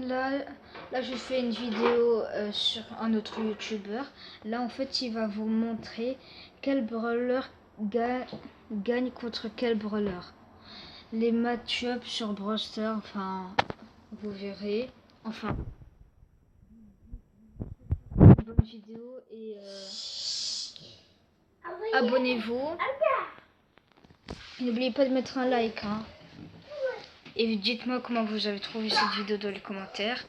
là, là je fais une vidéo sur un autre youtubeur. Là en fait il va vous montrer quel brawler gagne contre quel brawler. Les match-up sur Brawl Stars, enfin vous verrez. Enfin, bonne vidéo et abonnez-vous. N'oubliez pas de mettre un like, hein. Et dites-moi comment vous avez trouvé cette vidéo dans les commentaires.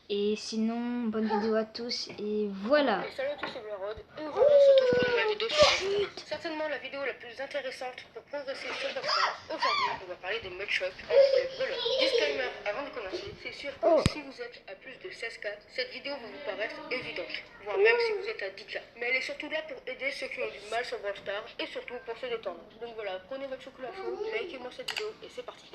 Et sinon, bonne vidéo à tous. Et voilà. Et salut à tous, c'est Blood et aujourd'hui on se retrouve pour une nouvelle vidéo sur certainement la vidéo la plus intéressante pour progresser sur Rockstar. Aujourd'hui, on va parler des match-up entre les brawlers. Disclaimer, avant de commencer, c'est sûr que si vous êtes à plus de 16K, cette vidéo va vous paraître évidente, voire même si vous êtes à 10K. Mais elle est surtout là pour aider ceux qui ont du mal sur Rockstar et surtout pour se détendre. Donc voilà, prenez votre chocolat chaud, likez-moi cette vidéo et c'est parti.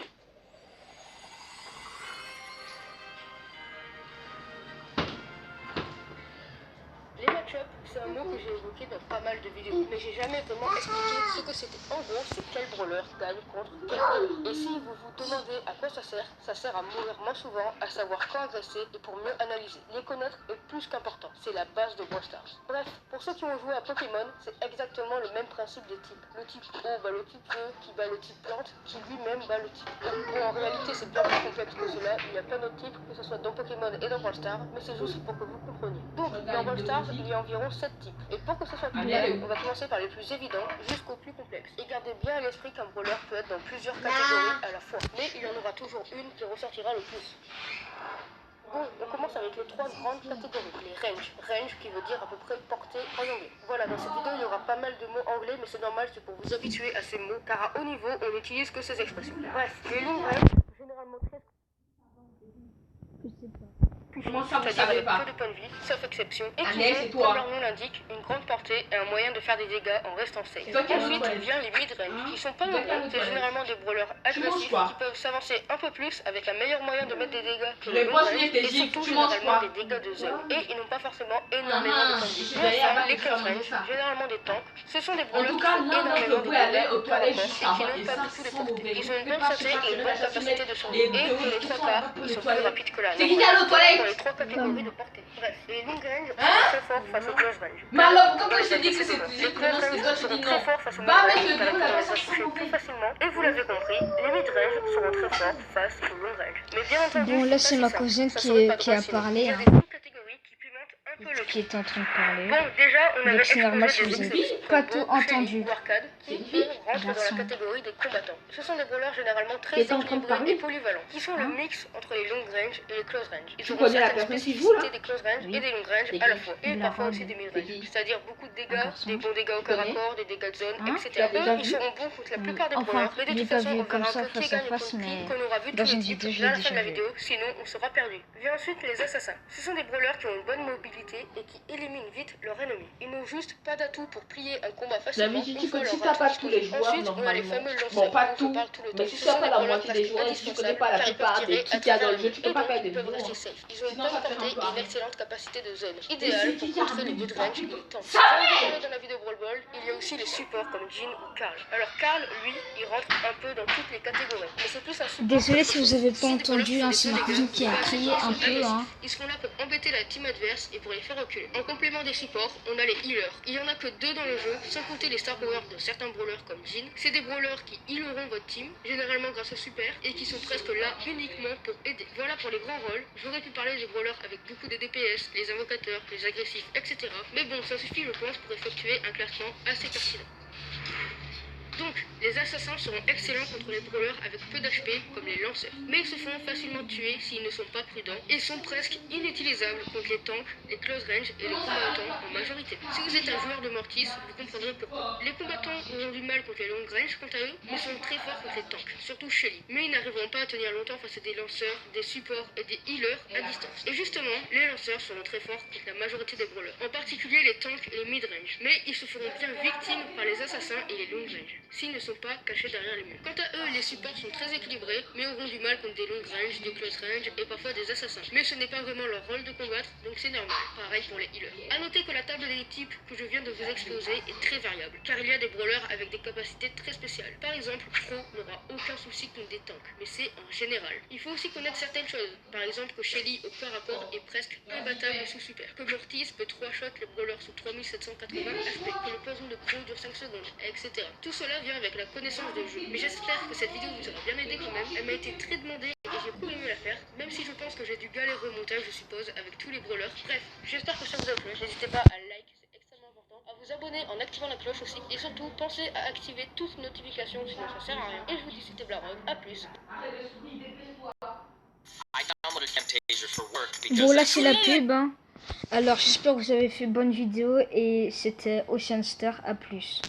Les match-up, c'est un mot que j'ai évoqué dans pas mal de vidéos, mais j'ai jamais vraiment expliqué ce que c'était. En gros, c'est quel brawler gagne contre quel brawler. Et si vous vous demandez à quoi ça sert à mourir moins souvent, à savoir quand agresser et pour mieux analyser. Les connaître est plus qu'important, c'est la base de Brawl Stars. Bref, pour ceux qui ont joué à Pokémon, c'est exactement le même principe des types. Le type eau bat le type feu, qui bat le type plante, qui lui-même bat le type eau. Bon, en réalité, c'est bien plus complexe que cela, il y a plein d'autres types, que ce soit dans Pokémon et dans Brawl Stars, mais c'est juste pour que vous compreniez. Donc, dans Brawl Stars, il y a environ 7 types. Et pour que ce soit plus clair, on va commencer par les plus évidents jusqu'aux plus complexes. Et gardez bien à l'esprit qu'un brawler peut être dans plusieurs catégories à la fois. Mais il y en aura toujours une qui ressortira le plus. Bon, on commence avec les 3 grandes catégories. Les range. Range qui veut dire à peu près portée en anglais. Voilà, dans cette vidéo il y aura pas mal de mots anglais, mais c'est normal, c'est pour vous habituer à ces mots, car à haut niveau on n'utilise que ces expressions. Bref, les long range, généralement très... Comment ça, vous C'est-à-dire savez avec pas? peu de points de vie, sauf exception, et Allez, qui ont, comme leur nom l'indique, une grande portée et un moyen de faire des dégâts en restant safe. Ensuite vient les mid-range, qui sont pas nombreux, c'est généralement des brawlers agressifs qui peuvent s'avancer un peu plus avec un meilleur moyen de mettre des dégâts que le long range, et surtout généralement des dégâts de zone. Et ils n'ont pas forcément énormément de points de vie. Enfin, les close range, généralement des tanks, ce sont des brawlers qui font énormément de dégâts au corps à corps et qui n'ont pas du tout de portée. Ils ont une bonne santé et une bonne capacité de survie. Et pour les 3 quarts, ils sont plus rapides que la normale. Pour les 3 catégories de portée. Bref, les long range sont très forts face aux close range. Mais alors, pourquoi je te dis que c'est Les close range seront très forts face aux mid range car ils peuvent les toucher plus facilement. Et vous l'avez compris, les mid range seront très forts face aux long range. Mais bien entendu, Bon, là c'est ma cousine qui a parlé, hein, qui est en train de parler. Bon, déjà, on avait Donc c'est normal si exposé vous des n'avez pas tout entendu. Arcade qui rentrent dans la catégorie des combattants. Ce sont des brawlers généralement très équilibrés et polyvalents, qui sont le mix entre les long range et les close range. Ils auront certaines spécificités des close range et des long range à la fois, et parfois aussi des mid range, c'est-à-dire beaucoup de dégâts, des bons dégâts au corps à corps, des dégâts de zone, etc. Eux, ils seront bons contre la plupart des brawlers, mais de toute façon, on verra un peu qui gagne contre qui, qu'on aura vu tous les types à la fin de la vidéo, sinon on sera perdu. Vient ensuite les assassins. Ce sont des brawlers qui ont une bonne mobilité et qui éliminent vite leur ennemi. Ils n'ont juste pas d'atout pour plier un combat facilement. Si t'as pas tous les joueurs, ensuite, on a les fameux lanceurs. bon, pas tout, mais si tu n'as pas la moitié des joueurs, si tu connais pas la plupart des qui y a dans le jeu, tu peux pas faire des vidéos. Ils ont une bonne portée et une excellente capacité de zone, idéale pour contrer les mid-range et les tanks. Dans la vidéo Brawl Ball, il y a aussi les supports comme Jhin ou Karl. Alors Karl, lui, il rentre un peu dans toutes les catégories, mais c'est plus un support. Désolé si vous avez pas entendu, hein, c'est ma cousine qui a crié un peu, hein. Ils seront là pour embêter la team adverse et pour les faire reculer. En complément des supports, on a les healers. Il y en a que 2 dans le jeu, sans compter les star powers de certains brawlers comme Jhin. C'est des brawlers qui healeront votre team, généralement grâce au super, et qui sont presque là uniquement pour aider. Voilà pour les grands rôles. J'aurais pu parler des brawlers avec beaucoup de DPS, les invocateurs, les agressifs, etc. Mais bon, ça suffit je pense pour effectuer un classement assez pertinent. Donc, les assassins seront excellents contre les brawlers avec peu d'HP, comme les lanceurs. Mais ils se font facilement tuer s'ils ne sont pas prudents, et sont presque inutilisables contre les tanks, les close range et les combattants en majorité. Si vous êtes un joueur de Mortis, vous comprendrez pourquoi. Les combattants auront du mal contre les long range, quant à eux, mais sont très forts contre les tanks, surtout Shelly. Mais ils n'arriveront pas à tenir longtemps face à des lanceurs, des supports et des healers à distance. Et justement, les lanceurs seront très forts contre la majorité des brawlers, en particulier les tanks et les mid-range. Mais ils se feront bien victimes par les assassins et les long range. S'ils ne sont pas cacher derrière les murs. Quant à eux, les supports sont très équilibrés, mais auront du mal contre des longues ranges, des close range et parfois des assassins. Mais ce n'est pas vraiment leur rôle de combattre, donc c'est normal. Pareil pour les healers. A noter que la table des types que je viens de vous exposer est très variable, car il y a des brawlers avec des capacités très spéciales. Par exemple, Pro n'aura aucun souci contre des tanks, mais c'est en général. Il faut aussi connaître certaines choses, par exemple que Shelly au corps à corps est presque imbattable sous super, que Mortis peut 3-shot le brawler sous 3780 HP, que le poison de Crow dure 5 secondes, etc. Tout cela vient avec la connaissance des jeux, mais j'espère que cette vidéo vous aura bien aidé quand même. Elle m'a été très demandée et j'ai beaucoup aimé la faire, même si je pense que j'ai dû galérer au montage, je suppose, avec tous les brawlers. Bref, j'espère que ça vous a plu, n'hésitez pas à like, c'est extrêmement important, à vous abonner en activant la cloche aussi, et surtout pensez à activer toutes notifications, sinon ça sert à rien. Et je vous dis c'était Blarogue, à plus. Bon, là c'est la pub, hein. Alors j'espère que vous avez fait bonne vidéo et c'était Ocean Star, à plus.